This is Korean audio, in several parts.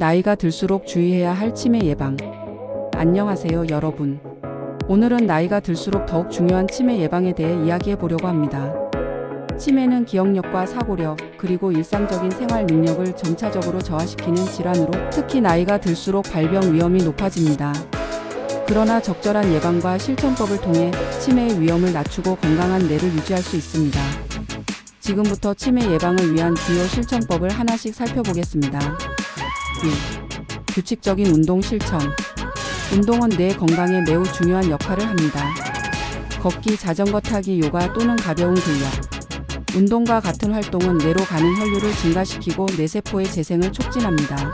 나이가 들수록 주의해야 할 치매 예방. 안녕하세요, 여러분. 오늘은 나이가 들수록 더욱 중요한 치매 예방에 대해 이야기해 보려고 합니다. 치매는 기억력과 사고력, 그리고 일상적인 생활 능력을 점차적으로 저하시키는 질환으로 특히 나이가 들수록 발병 위험이 높아집니다. 그러나 적절한 예방과 실천법을 통해 치매의 위험을 낮추고 건강한 뇌를 유지할 수 있습니다. 지금부터 치매 예방을 위한 주요 실천법을 하나씩 살펴보겠습니다. 1. 규칙적인 운동 실천. 운동은 뇌 건강에 매우 중요한 역할을 합니다. 걷기, 자전거 타기, 요가 또는 가벼운 근력. 운동과 같은 활동은 뇌로 가는 혈류를 증가시키고 뇌세포의 재생을 촉진합니다.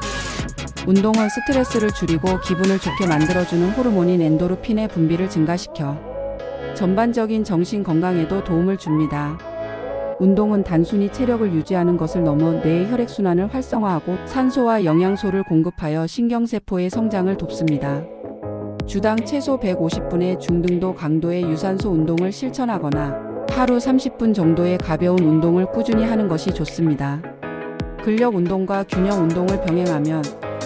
운동은 스트레스를 줄이고 기분을 좋게 만들어주는 호르몬인 엔도르핀의 분비를 증가시켜 전반적인 정신 건강에도 도움을 줍니다. 운동은 단순히 체력을 유지하는 것을 넘어 뇌의 혈액순환을 활성화하고 산소와 영양소를 공급하여 신경세포의 성장을 돕습니다. 주당 최소 150분의 중등도 강도의 유산소 운동을 실천하거나 하루 30분 정도의 가벼운 운동을 꾸준히 하는 것이 좋습니다. 근력 운동과 균형 운동을 병행하면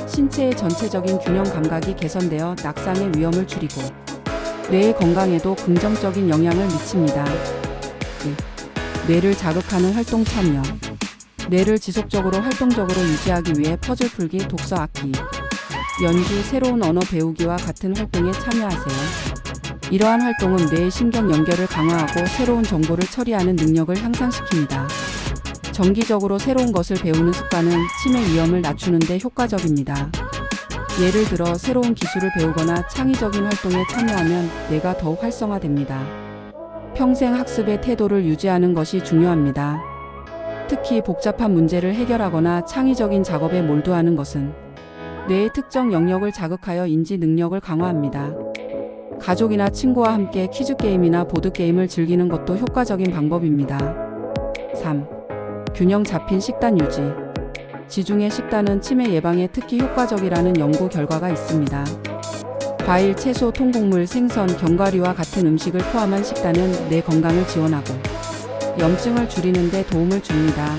신체의 전체적인 균형 감각이 개선되어 낙상의 위험을 줄이고 뇌의 건강에도 긍정적인 영향을 미칩니다. 2. 뇌를 자극하는 활동 참여. 뇌를 지속적으로 활동적으로 유지하기 위해 퍼즐 풀기, 독서 악기, 연주, 새로운 언어 배우기와 같은 활동에 참여하세요. 이러한 활동은 뇌의 신경 연결을 강화하고 새로운 정보를 처리하는 능력을 향상시킵니다. 정기적으로 새로운 것을 배우는 습관은 치매 위험을 낮추는 데 효과적입니다. 예를 들어 새로운 기술을 배우거나 창의적인 활동에 참여하면 뇌가 더욱 활성화됩니다. 평생 학습의 태도를 유지하는 것이 중요합니다. 특히 복잡한 문제를 해결하거나 창의적인 작업에 몰두하는 것은 뇌의 특정 영역을 자극하여 인지 능력을 강화합니다. 가족이나 친구와 함께 퀴즈게임이나 보드게임을 즐기는 것도 효과적인 방법입니다. 3. 균형 잡힌 식단 유지. 지중해 식단은 치매 예방에 특히 효과적이라는 연구 결과가 있습니다. 과일, 채소, 통곡물, 생선, 견과류와 같은 음식을 포함한 식단은 뇌 건강을 지원하고 염증을 줄이는 데 도움을 줍니다.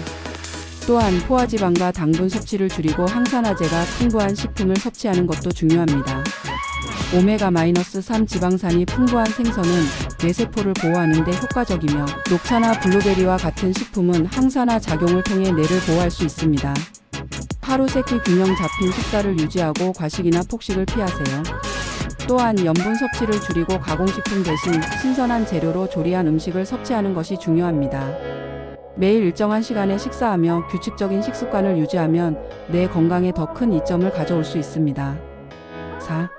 또한 포화지방과 당분 섭취를 줄이고 항산화제가 풍부한 식품을 섭취하는 것도 중요합니다. 오메가-3 지방산이 풍부한 생선은 뇌세포를 보호하는 데 효과적이며 녹차나 블루베리와 같은 식품은 항산화 작용을 통해 뇌를 보호할 수 있습니다. 하루 3끼 균형 잡힌 식사를 유지하고 과식이나 폭식을 피하세요. 또한 염분 섭취를 줄이고 가공식품 대신 신선한 재료로 조리한 음식을 섭취하는 것이 중요합니다. 매일 일정한 시간에 식사하며 규칙적인 식습관을 유지하면 뇌 건강에 더 큰 이점을 가져올 수 있습니다. 4.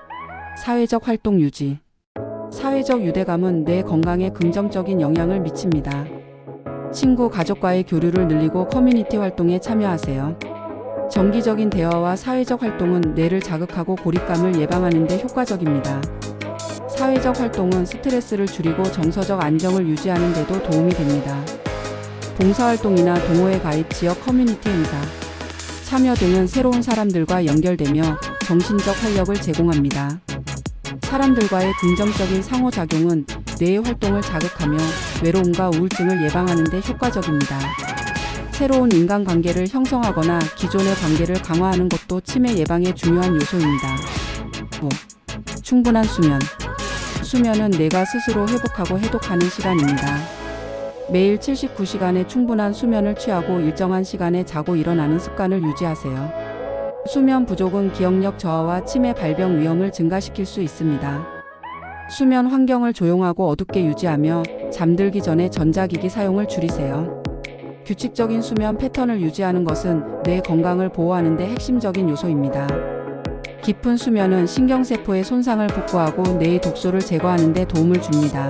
사회적 활동 유지. 사회적 유대감은 뇌 건강에 긍정적인 영향을 미칩니다. 친구, 가족과의 교류를 늘리고 커뮤니티 활동에 참여하세요. 정기적인 대화와 사회적 활동은 뇌를 자극하고 고립감을 예방하는 데 효과적입니다. 사회적 활동은 스트레스를 줄이고 정서적 안정을 유지하는 데도 도움이 됩니다. 봉사활동이나 동호회 가입, 지역 커뮤니티 행사, 참여 등은 새로운 사람들과 연결되며 정신적 활력을 제공합니다. 사람들과의 긍정적인 상호작용은 뇌의 활동을 자극하며 외로움과 우울증을 예방하는 데 효과적입니다. 새로운 인간관계를 형성하거나 기존의 관계를 강화하는 것도 치매 예방에 중요한 요소입니다. 5. 충분한 수면. 수면은 뇌가 스스로 회복하고 해독하는 시간입니다. 매일 79시간의 충분한 수면을 취하고 일정한 시간에 자고 일어나는 습관을 유지하세요. 수면 부족은 기억력 저하와 치매 발병 위험을 증가시킬 수 있습니다. 수면 환경을 조용하고 어둡게 유지하며 잠들기 전에 전자기기 사용을 줄이세요. 규칙적인 수면 패턴을 유지하는 것은 뇌 건강을 보호하는 데 핵심적인 요소입니다. 깊은 수면은 신경세포의 손상을 복구하고 뇌의 독소를 제거하는 데 도움을 줍니다.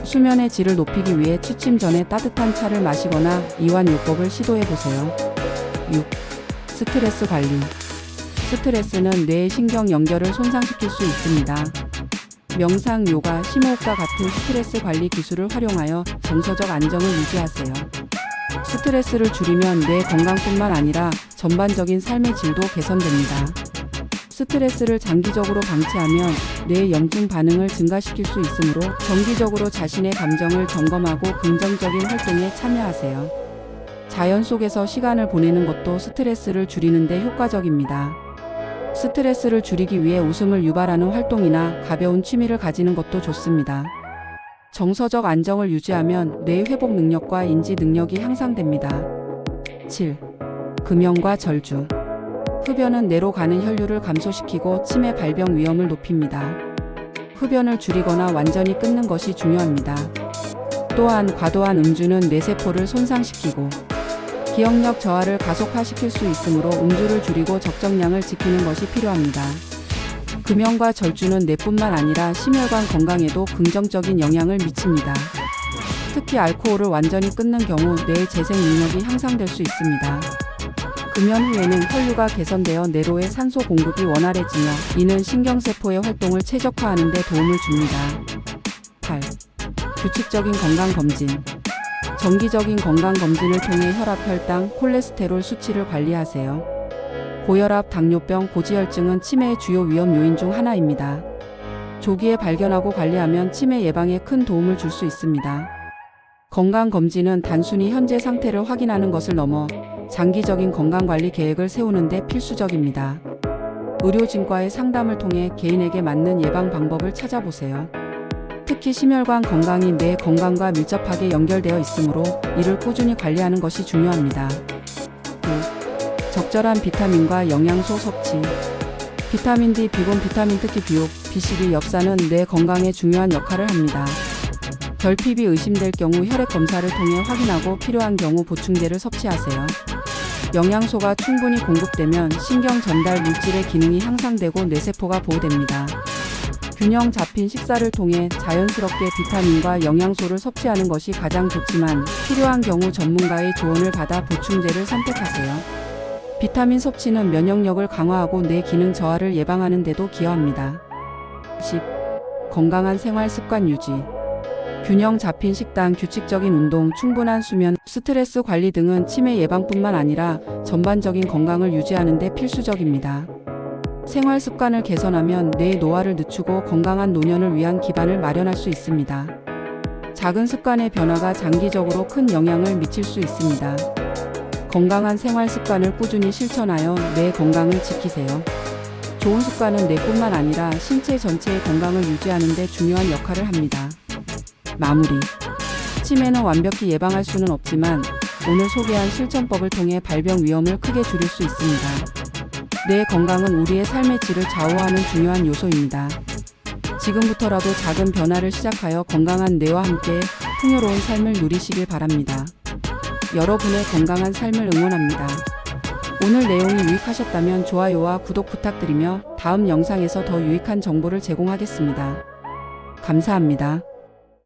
수면의 질을 높이기 위해 취침 전에 따뜻한 차를 마시거나 이완요법을 시도해보세요. 6. 스트레스 관리. 스트레스는 뇌의 신경 연결을 손상시킬 수 있습니다. 명상, 요가, 심호흡과 같은 스트레스 관리 기술을 활용하여 정서적 안정을 유지하세요. 스트레스를 줄이면 뇌 건강뿐만 아니라 전반적인 삶의 질도 개선됩니다. 스트레스를 장기적으로 방치하면 뇌의 염증 반응을 증가시킬 수 있으므로 정기적으로 자신의 감정을 점검하고 긍정적인 활동에 참여하세요. 자연 속에서 시간을 보내는 것도 스트레스를 줄이는 데 효과적입니다. 스트레스를 줄이기 위해 웃음을 유발하는 활동이나 가벼운 취미를 가지는 것도 좋습니다. 정서적 안정을 유지하면 뇌 회복 능력과 인지 능력이 향상됩니다. 7. 금연과 절주. 흡연은 뇌로 가는 혈류를 감소시키고 치매 발병 위험을 높입니다. 흡연을 줄이거나 완전히 끊는 것이 중요합니다. 또한 과도한 음주는 뇌세포를 손상시키고 기억력 저하를 가속화시킬 수 있으므로 음주를 줄이고 적정량을 지키는 것이 필요합니다. 금연과 절주는 뇌뿐만 아니라 심혈관 건강에도 긍정적인 영향을 미칩니다. 특히 알코올을 완전히 끊는 경우 뇌의 재생 능력이 향상될 수 있습니다. 금연 후에는 혈류가 개선되어 뇌로의 산소 공급이 원활해지며 이는 신경세포의 활동을 최적화하는 데 도움을 줍니다. 8. 규칙적인 건강검진. 정기적인 건강검진을 통해 혈압, 혈당, 콜레스테롤 수치를 관리하세요. 고혈압, 당뇨병, 고지혈증은 치매의 주요 위험 요인 중 하나입니다. 조기에 발견하고 관리하면 치매 예방에 큰 도움을 줄 수 있습니다. 건강검진은 단순히 현재 상태를 확인하는 것을 넘어 장기적인 건강관리 계획을 세우는 데 필수적입니다. 의료진과의 상담을 통해 개인에게 맞는 예방 방법을 찾아보세요. 특히 심혈관 건강이 뇌 건강과 밀접하게 연결되어 있으므로 이를 꾸준히 관리하는 것이 중요합니다. 9. 적절한 비타민과 영양소 섭취. 비타민 D, 비본, 비타민 특히 B6, B12, 엽산은 뇌 건강에 중요한 역할을 합니다. 결핍이 의심될 경우 혈액 검사를 통해 확인하고 필요한 경우 보충제를 섭취하세요. 영양소가 충분히 공급되면 신경 전달 물질의 기능이 향상되고 뇌세포가 보호됩니다. 균형 잡힌 식사를 통해 자연스럽게 비타민과 영양소를 섭취하는 것이 가장 좋지만 필요한 경우 전문가의 조언을 받아 보충제를 선택하세요. 비타민 섭취는 면역력을 강화하고 뇌 기능 저하를 예방하는 데도 기여합니다. 10. 건강한 생활 습관 유지. 균형 잡힌 식단, 규칙적인 운동, 충분한 수면, 스트레스 관리 등은 치매 예방뿐만 아니라 전반적인 건강을 유지하는 데 필수적입니다. 생활 습관을 개선하면 뇌의 노화를 늦추고 건강한 노년을 위한 기반을 마련할 수 있습니다. 작은 습관의 변화가 장기적으로 큰 영향을 미칠 수 있습니다. 건강한 생활 습관을 꾸준히 실천하여 뇌 건강을 지키세요. 좋은 습관은 뇌뿐만 아니라 신체 전체의 건강을 유지하는 데 중요한 역할을 합니다. 마무리. 치매는 완벽히 예방할 수는 없지만 오늘 소개한 실천법을 통해 발병 위험을 크게 줄일 수 있습니다. 뇌 건강은 우리의 삶의 질을 좌우하는 중요한 요소입니다. 지금부터라도 작은 변화를 시작하여 건강한 뇌와 함께 풍요로운 삶을 누리시길 바랍니다. 여러분의 건강한 삶을 응원합니다. 오늘 내용이 유익하셨다면 좋아요와 구독 부탁드리며 다음 영상에서 더 유익한 정보를 제공하겠습니다. 감사합니다.